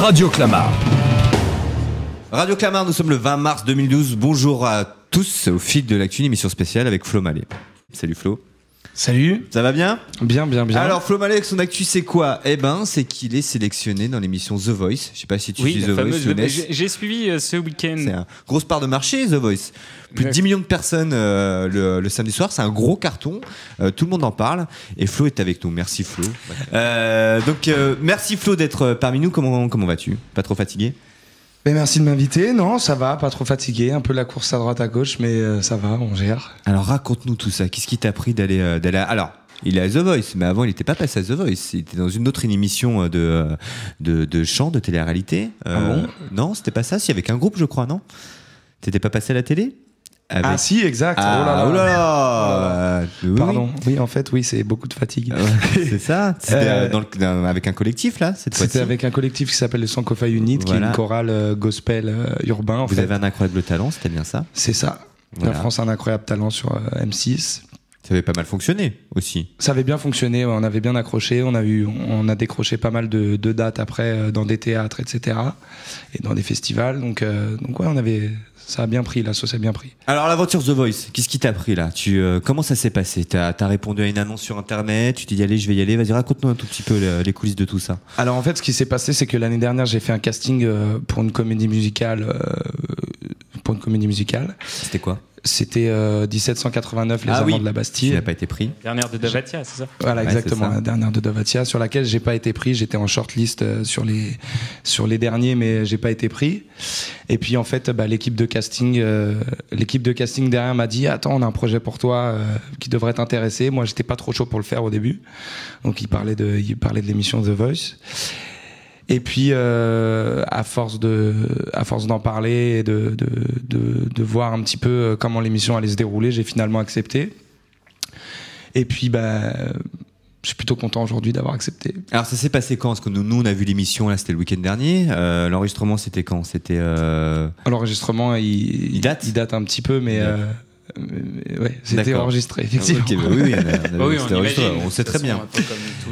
Radio Clamart. Radio Clamart, nous sommes le 20 mars 2012. Bonjour à tous, au fil de l'actu, une émission spéciale avec Flo Mallet. Salut Flo. Salut. Ça va bien ? Bien. Alors Flo Mallet, avec son actu, c'est quoi ? Eh ben, c'est qu'il est sélectionné dans l'émission The Voice. Je sais pas si tu suis The Voice. J'ai suivi ce week-end. C'est une grosse part de marché, The Voice. Plus de 10 millions de personnes le samedi soir. C'est un gros carton. Tout le monde en parle. Et Flo est avec nous. Merci Flo. Merci Flo d'être parmi nous. Comment vas-tu ? Pas trop fatigué ? Merci de m'inviter. Non, ça va, pas trop fatigué. Un peu la course à droite à gauche, mais ça va, on gère. Alors raconte-nous tout ça. Qu'est-ce qui t'a pris d'aller Alors, il est à The Voice, mais avant il n'était pas passé à The Voice. Il était dans une autre émission de chant, de télé-réalité. Ah bon ? Non, c'était pas ça. Si, avec un groupe, je crois, non ? T'étais pas passé à la télé ? Ah si, exact. Ah, oh là là. Pardon. Oui, en fait, oui, c'est beaucoup de fatigue. C'est ça. C'était avec un collectif là cette fois-ci. C'était avec un collectif qui s'appelle le Sankofa Unit, qui est une chorale gospel urbain. Vous avez un incroyable talent, c'était bien ça ? C'est ça. Voilà. La France a un incroyable talent sur M6. Ça avait pas mal fonctionné aussi. Ça avait bien fonctionné, on avait bien accroché, on a décroché pas mal de dates après dans des théâtres, etc. Et dans des festivals. Donc ouais, ça a bien pris, la sauce a bien pris. Alors l'aventure The Voice, qu'est-ce qui t'a pris là ? Comment ça s'est passé ? T'as répondu à une annonce sur internet, tu t'es dit allez je vais y aller, vas-y raconte-nous un tout petit peu les coulisses de tout ça. Alors en fait ce qui s'est passé c'est que l'année dernière j'ai fait un casting pour une comédie musicale. C'était quoi ? C'était 1789, les Amants de la Bastille. Tu n'as pas été pris. Dernière de Davatia, c'est ça ? Voilà, ouais, exactement, la dernière de Davatia, sur laquelle j'ai pas été pris. J'étais en shortlist sur les derniers, mais j'ai pas été pris. Et puis en fait, l'équipe de casting derrière m'a dit attends, on a un projet pour toi qui devrait t'intéresser. Moi, j'étais pas trop chaud pour le faire au début. Donc il parlait de l'émission The Voice. Et puis à force d'en parler et de voir un petit peu comment l'émission allait se dérouler, j'ai finalement accepté. Et puis je suis plutôt content aujourd'hui d'avoir accepté. Alors ça s'est passé quand ? Parce que nous on a vu l'émission là, c'était le week-end dernier. L'enregistrement c'était quand ? C'était l'enregistrement il date un petit peu, mais ouais, c'était enregistré effectivement. Okay, on sait très bien.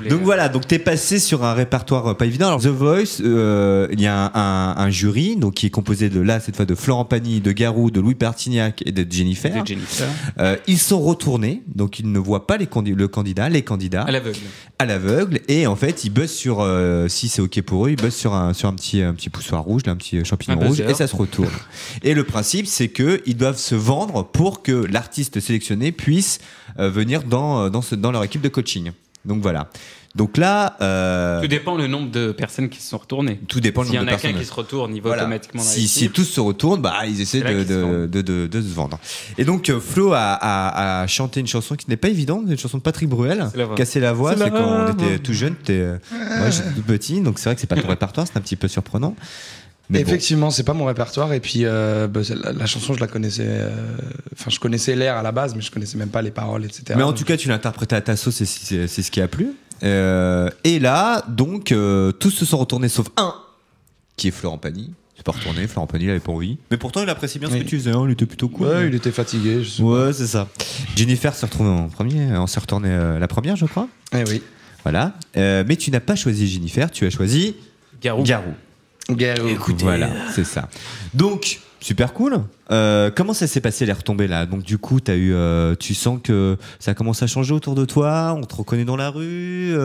Donc voilà, donc t'es passé sur un répertoire pas évident. Alors The Voice, il y a un jury donc qui est composé cette fois de Florent Pagny, de Garou, de Louis Pertignac et de Jennifer. Ils sont retournés, donc ils ne voient pas les candidats à l'aveugle, et en fait ils buzzent sur si c'est ok pour eux, ils buzzent sur un petit poussoir rouge, un petit champignon rouge, et ça se retourne. Et le principe c'est que ils doivent se vendre pour que l'artiste sélectionné puisse venir dans leur équipe de coaching. Donc voilà. Donc là, tout dépend le nombre de personnes qui se sont retournées. Tout dépend le nombre de personnes. S'il y en a qu'un qui se retourne, il va automatiquement dans si tous se retournent, ils essaient de se vendre. Et donc Flo a chanté une chanson qui n'est pas évidente, une chanson de Patrick Bruel, Casser la voix. C'est quand on était tout jeune, moi j'étais tout petit, donc c'est vrai que c'est pas ton répertoire, c'est un petit peu surprenant. Mais effectivement, c'est pas mon répertoire. Et puis la chanson, je la connaissais. Je connaissais l'air à la base, mais je connaissais même pas les paroles, etc. Mais en tout cas, tu l'as interprété à ta sauce, c'est ce qui a plu. Et là, donc, tous se sont retournés sauf un, qui est Florent Pagny. C'est pas retourné. Florent Pagny, il avait pas envie. Mais pourtant, il appréciait bien ce que tu faisais. Il était plutôt cool. Ouais, il était fatigué. Ouais, c'est ça. Jennifer s'est retrouvée en premier. On s'est retourné la première, je crois. Eh oui. Voilà. Mais tu n'as pas choisi Jennifer. Tu as choisi Garou. Écoutez, voilà, c'est ça. Donc, super cool. Comment ça s'est passé les retombées là ? Donc du coup, tu sens que ça commence à changer autour de toi. On te reconnaît dans la rue.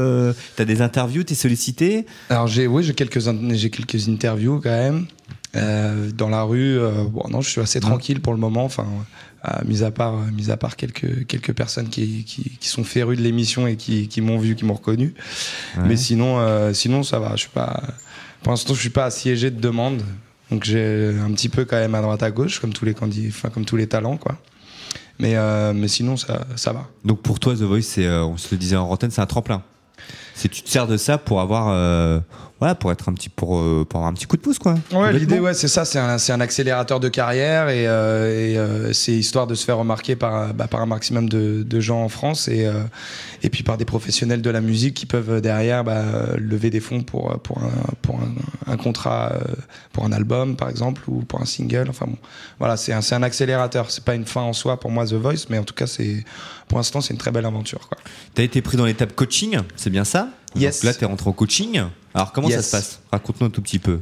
T'as des interviews, t'es sollicité ? Alors j'ai quelques interviews quand même dans la rue. Non, je suis assez tranquille pour le moment. Enfin, mis à part quelques personnes qui sont férues de l'émission et qui m'ont vu, qui m'ont reconnu. Ouais. Mais sinon ça va. Pour l'instant, je suis pas assiégé de demandes, donc j'ai un petit peu quand même à droite à gauche, comme tous les comme tous les talents, quoi. Mais sinon, ça va. Donc pour toi, The Voice, on se le disait en antenne, c'est un tremplin. Tu te sers de ça pour avoir, pour être pour avoir un petit coup de pouce, quoi. Ouais, l'idée, c'est ça, c'est un accélérateur de carrière et c'est histoire de se faire remarquer par un maximum de gens en France et puis par des professionnels de la musique qui peuvent derrière lever des fonds pour un contrat, pour un album par exemple ou pour un single. Enfin bon, voilà, c'est un accélérateur. C'est pas une fin en soi pour moi The Voice, mais en tout cas pour l'instant c'est une très belle aventure, quoi. T'as été pris dans l'étape coaching, c'est bien ça ? Yes. Donc là, tu es rentré en coaching. Alors, comment ça se passe? Raconte-nous un tout petit peu.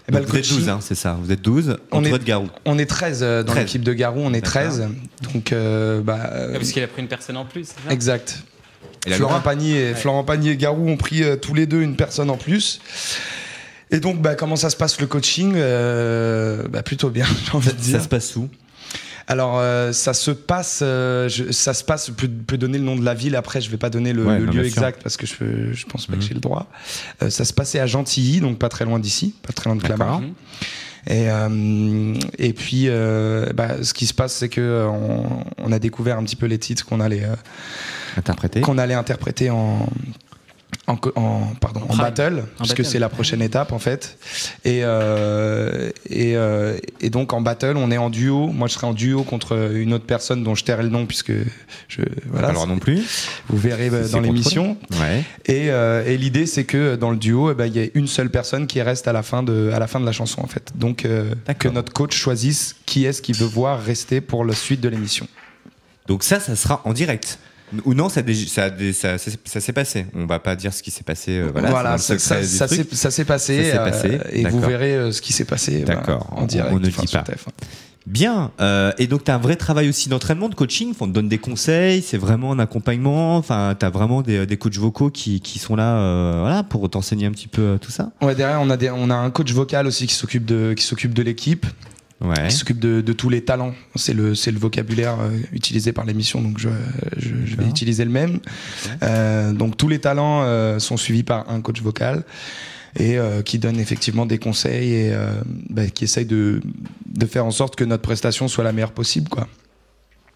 Vous êtes 12, hein, c'est ça. Vous êtes 12, entouré de Garou. On est 13 dans l'équipe de Garou, on est 13. Donc, parce qu'il a pris une personne en plus, c'est ça? Exact. Florent Pagny et Garou ont pris tous les deux une personne en plus. Et donc, comment ça se passe le coaching? Plutôt bien, j'ai envie de dire. Ça se passe où? Alors, ça se passe, je peux donner le nom de la ville, après je vais pas donner le lieu exact parce que je pense pas que j'ai le droit. Ça se passait à Gentilly, donc pas très loin d'ici, pas très loin de Clamart. Et puis, ce qui se passe, c'est que on a découvert un petit peu les titres qu'on allait interpréter en battle, puisque c'est la prochaine étape en fait. Et donc en battle, on est en duo. Moi, je serai en duo contre une autre personne dont je tairai le nom puisque pas le droit non plus. Vous verrez dans l'émission. Ouais. Et l'idée, c'est que dans le duo, il y a une seule personne qui reste à la fin de la chanson en fait. Donc que notre coach choisisse qui est-ce qu'il veut voir rester pour la suite de l'émission. Donc ça sera en direct. Ou non, ça s'est passé. On va pas dire ce qui s'est passé. Voilà, ça s'est passé. Et vous verrez ce qui s'est passé. D'accord. En direct. On ne dit pas. Bien. Et donc, tu as un vrai travail aussi d'entraînement, de coaching. On te donne des conseils. C'est vraiment un accompagnement. Enfin, tu as vraiment des coachs vocaux qui sont là, pour t'enseigner un petit peu tout ça. Ouais, derrière, on a un coach vocal aussi qui s'occupe de l'équipe. Ouais. Qui s'occupe de tous les talents. C'est le vocabulaire utilisé par l'émission, donc je vais utiliser le même. Donc tous les talents sont suivis par un coach vocal et qui donne effectivement des conseils et qui essaye de faire en sorte que notre prestation soit la meilleure possible, quoi.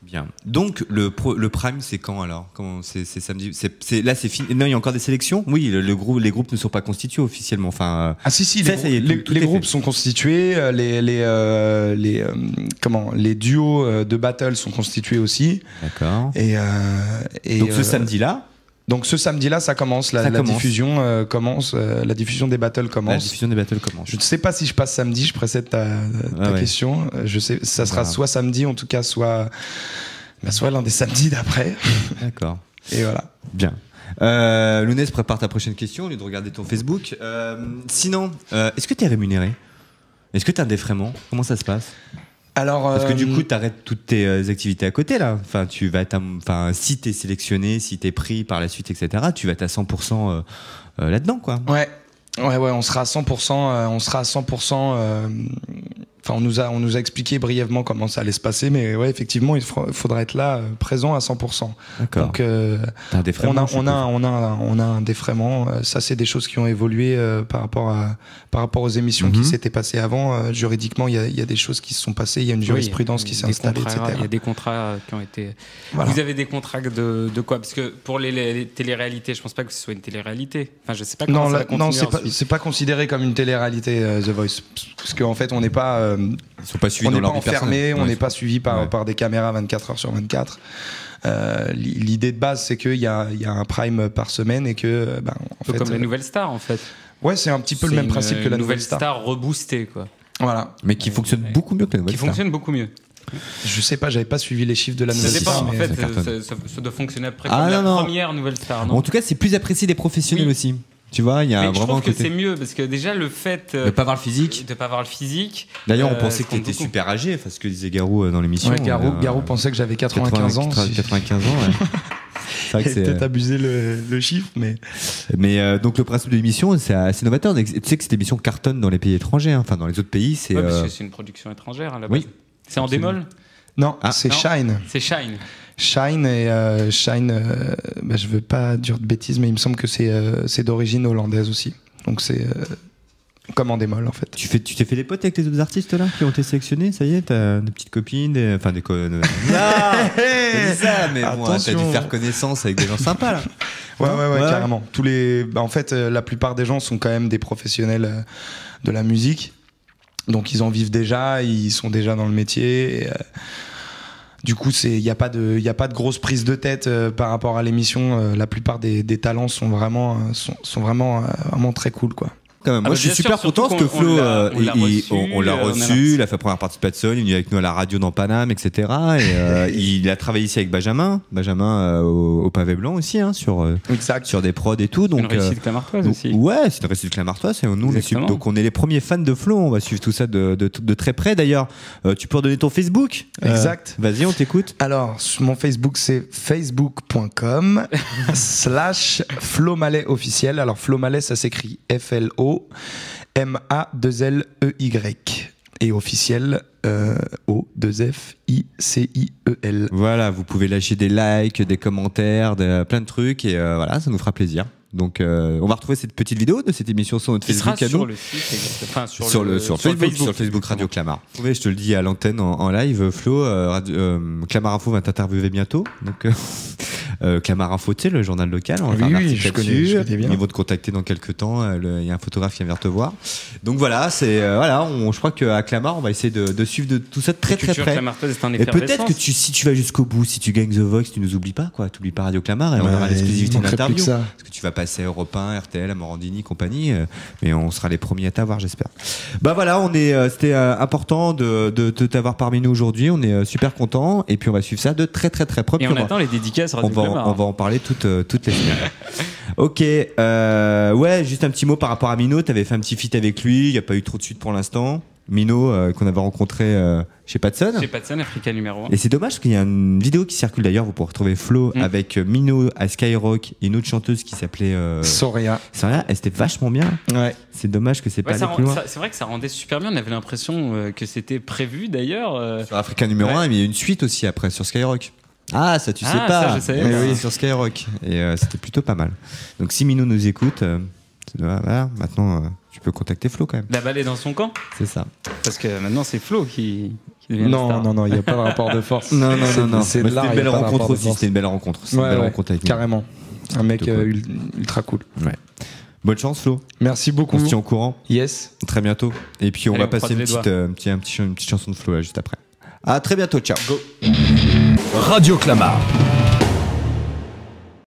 Bien. Donc le prime, c'est quand alors? Comment c'est samedi? Là c'est fini. Non, il y a encore des sélections. Oui, les groupes ne sont pas constitués officiellement. Enfin. Si. Les groupes sont constitués. Les duos de battle sont constitués aussi. D'accord. Et donc ce samedi-là. Donc ce samedi-là, ça commence. La diffusion commence. La diffusion des battles commence. Je ne sais pas si je passe samedi. Je précède ta question. Je sais. Ça sera soit samedi, en tout cas, soit l'un des samedis d'après. D'accord. Et voilà. Bien. Lounès, prépare ta prochaine question au lieu de regarder ton Facebook. Sinon, est-ce que tu es rémunéré? Est-ce que tu as un défraiement? Comment ça se passe? Alors, parce que du coup, tu arrêtes toutes tes activités à côté là. Enfin, si t'es sélectionné, si t'es pris par la suite, etc., tu vas être à 100% là-dedans, quoi. Ouais, on sera à 100%. On nous a expliqué brièvement comment ça allait se passer, mais ouais, effectivement, il faudra être là, présent à 100%. D'accord. Donc, un défraiement, on a un défraiement. Ça, c'est des choses qui ont évolué par rapport aux émissions qui s'étaient passées avant. Juridiquement, il y a des choses qui se sont passées. Il y a une jurisprudence qui s'est installée, etc. Il y a des contrats qui ont été. Voilà. Vous avez des contrats de quoi? Parce que pour les téléréalités, je pense pas que ce soit une téléréalité. Enfin, je sais pas comment ça va continuer. Non, c'est pas considéré comme une téléréalité, The Voice, parce qu'en fait, on n'est pas. Ils sont pas suivis on dans n'est pas leur vie enfermé, personnelle. on n'est pas suivi par des caméras 24 heures sur 24. L'idée de base, c'est qu'il y a un prime par semaine et que, en fait, comme la Nouvelle Star, en fait. Ouais, c'est un petit peu le même principe que la Nouvelle Star reboostée, quoi. Voilà. Mais qui fonctionne beaucoup mieux que la Nouvelle Star. Qui fonctionne beaucoup mieux. Je sais pas, j'avais pas suivi les chiffres de la Nouvelle Star. En fait, ça doit fonctionner après comme la première Nouvelle Star, non? En tout cas, c'est plus apprécié des professionnels aussi. Tu vois, il y a mais vraiment. Je trouve que c'est mieux parce que déjà le fait de pas avoir le physique. D'ailleurs, on pensait que t'étais super âgé, parce que disait Garou dans l'émission. Ouais, Garou pensait que j'avais 95 ans. 95 ans, ouais. C'est vrai que c'est peut-être abusé le chiffre, mais. Mais donc le principe de l'émission, c'est assez novateur. Tu sais que cette émission cartonne dans les pays étrangers, enfin dans les autres pays, c'est. Ouais, parce que c'est une production étrangère à la base. Oui. C'est en démol? Non, c'est Shine. C'est Shine. Shine et je veux pas dire de bêtises, mais il me semble que c'est d'origine hollandaise aussi. Donc c'est comme en démol en fait. Tu t'es fait des potes avec les autres artistes là qui ont été sélectionnés? Ça y est, t'as des petites copines, des non, c'est ça, mais bon, t'as dû faire connaissance avec des gens sympas là. Ouais, carrément. En fait, la plupart des gens sont quand même des professionnels de la musique, donc ils en vivent déjà, ils sont déjà dans le métier. Et, du coup, il n'y a pas de grosse prise de tête par rapport à l'émission. La plupart des talents sont vraiment très cool, quoi. quand même. Moi, je suis super content parce que Flo, on l'a reçu, il a fait la première partie de Patson, il est venu avec nous à la radio dans Paname, etc. Et il a travaillé ici avec Benjamin au Pavé Blanc aussi, hein, sur des prods et tout. Donc, une réussite clamartoise aussi. Ouais, c'est une réussite clamartoise. Et nous, donc on est les premiers fans de Flo. On va suivre tout ça de très près. D'ailleurs, tu peux redonner ton Facebook. Exact. Vas-y, on t'écoute. Alors, mon Facebook, c'est facebook.com/Flo Mallet officiel. Alors, Flo Mallet, ça s'écrit FLOMALLEY. Et officiel, O2FICIEL. Voilà, vous pouvez lâcher des likes, des commentaires, plein de trucs. Et voilà, ça nous fera plaisir. Donc, on va retrouver cette petite vidéo de cette émission sur notre Facebook. Sur le site, enfin, sur Facebook Radio Clamart. Je te le dis à l'antenne en live, Flo, Clamart Info va t'interviewer bientôt. Donc, Clamart Info, tu sais, le journal local. On va faire un article là-dessus. Ils vont te contacter dans quelques temps. Il y a un photographe qui vient venir te voir. Donc voilà, je crois qu'à Clamart, on va essayer de suivre tout ça de très très près. Et peut-être que si tu vas jusqu'au bout, si tu gagnes The Voice, tu nous oublies pas, quoi. Tu oublies pas Radio Clamart et on aura l'exclusivité d'interview. Parce que tu vas passer Europe 1, RTL, Morandini, compagnie, mais on sera les premiers à t'avoir, j'espère. Bah voilà, c'était important de t'avoir parmi nous aujourd'hui. On est super contents et puis on va suivre ça de très très très près. Et on attend les dédicaces Radio Clamart. On va en parler toutes les semaines. Ok, ouais, juste un petit mot par rapport à Mino. T'avais fait un petit feat avec lui. Il n'y a pas eu trop de suite pour l'instant. Mino, qu'on avait rencontré chez Patson. Chez Patson, Africa numéro 1. Et c'est dommage parce qu'il y a une vidéo qui circule d'ailleurs. Vous pourrez retrouver Flo avec Mino à Skyrock et une autre chanteuse qui s'appelait Soria. Elle était vachement bien. Ouais. C'est dommage que c'est pas allé plus loin. C'est vrai que ça rendait super bien. On avait l'impression que c'était prévu d'ailleurs. Sur Africa numéro 1, mais il y a une suite aussi après sur Skyrock. Ah, ça tu sais pas. Ça, je savais. Oui, sur Skyrock. Et c'était plutôt pas mal. Donc si Mino nous écoute, voilà, maintenant tu peux contacter Flo quand même. La balle est dans son camp. C'est ça. Parce que maintenant c'est Flo qui devient star. Non, il n'y a pas de rapport de force. Non. C'était une belle rencontre aussi. C'était une belle rencontre. Rencontre avec carrément. Un mec ultra cool. Ouais. Bonne chance Flo. Merci beaucoup. On se tient au courant. Yes. Très bientôt. Et puis on va passer une petite chanson de Flo là, juste après. À très bientôt. Ciao. Go. Radio Clamart.